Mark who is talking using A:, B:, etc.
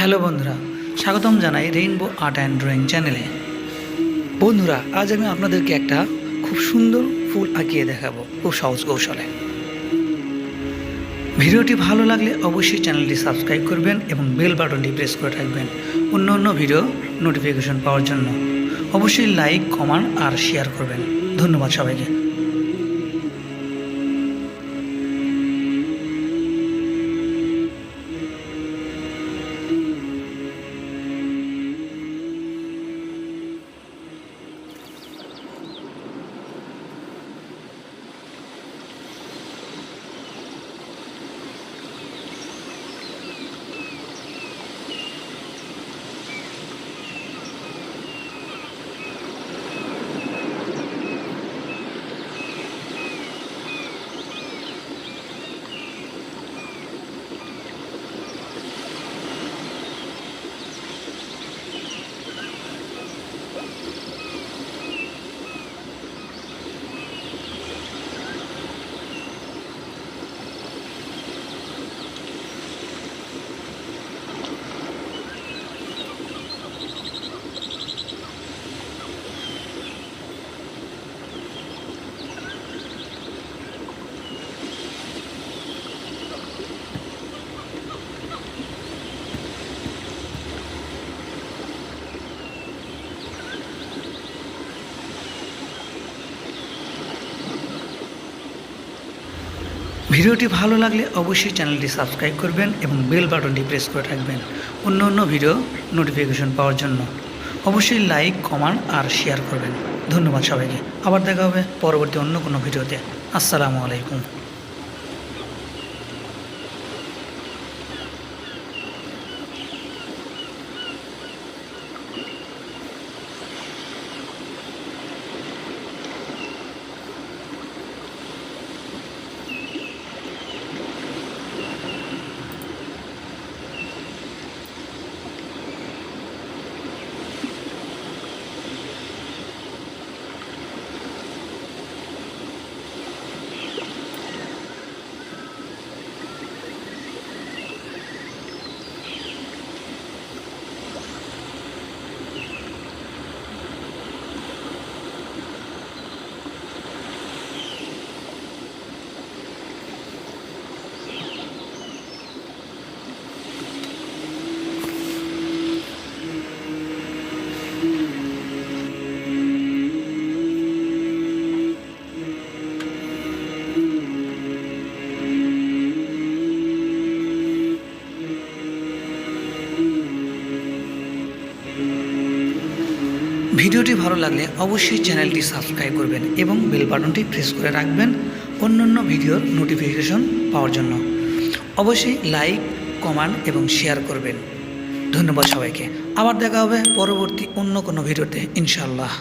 A: Hello বন্ধুরা, স্বাগতম জানাই রেইনবো আর্ট অ্যান্ড ড্রয়িং চ্যানেলে। বন্ধুরা, আজ আমি আপনাদেরকে একটা খুব সুন্দর ফুল আঁকিয়ে দেখাবো খুব সহজ কৌশলে। ভিডিওটি ভালো লাগলে অবশ্যই চ্যানেলটি সাবস্ক্রাইব করবেন এবং বেল বাটনটি প্রেস করে রাখবেন অন্য ভিডিও নোটিফিকেশন পাওয়ার জন্য। অবশ্যই লাইক, কমেন্ট আর শেয়ার করবেন। ধন্যবাদ সবাইকে। ভিডিওটি ভালো লাগলে অবশ্যই চ্যানেলটি সাবস্ক্রাইব করবেন এবং বেল বাটনটি প্রেস করে রাখবেন অন্য ভিডিও নোটিফিকেশন পাওয়ার জন্য। অবশ্যই লাইক, কমেন্ট আর শেয়ার করবেন। ধন্যবাদ সবাইকে। আবার দেখা হবে পরবর্তী অন্য কোনো ভিডিওতে। আসসালামু আলাইকুম। ভিডিওটি ভালো লাগলে অবশ্যই চ্যানেলটি সাবস্ক্রাইব করবেন এবং বেল বাটনটি প্রেস করে রাখবেন অন্য ভিডিওর নোটিফিকেশন পাওয়ার জন্য। অবশ্যই লাইক, কমেন্ট এবং শেয়ার করবেন। ধন্যবাদ সবাইকে। আবার দেখা হবে পরবর্তী অন্য কোনো ভিডিওতে ইনশাআল্লাহ।